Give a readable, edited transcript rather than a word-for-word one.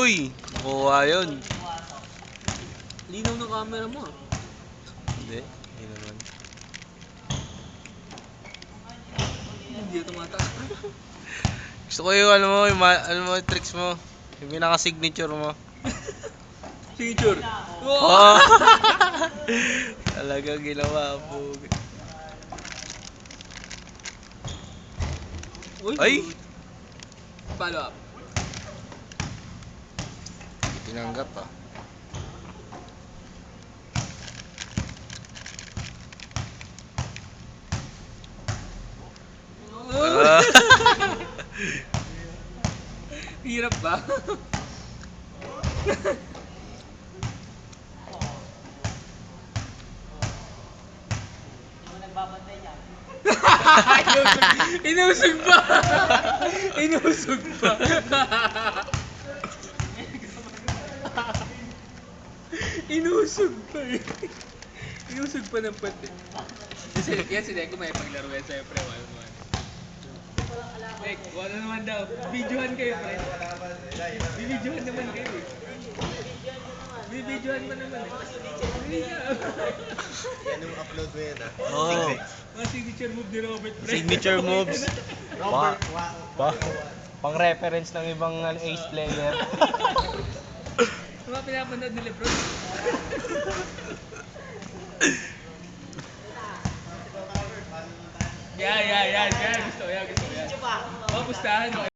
Uy! Kuha yun. Linaw ng camera mo. Hindi. Hindi naman. Hindi tumataas. Gusto ko yung ano mo, yung tricks mo. Yung pinaka-signature mo. Signature. Oh! Talagang ginawa po. Ay! Follow up. Tinanggap ah. Hirap ba? Inusog pa! Inusog pa! Inusog pa eh. Inusog pa ng pati. Yan si Deco may paglaro yan siyempre. Dek, wala naman daw. Videohan kayo, pre. Bibidyohan naman kayo eh. Bibidyohan mo naman eh. Yan yung upload mo yan, Oh. Mga signature move ni Robert, pre. Signature moves. Pang reference ng ibang ace player. Mga pinapanood ni Lebron. Yan. Gusto. Yan. Pustahan.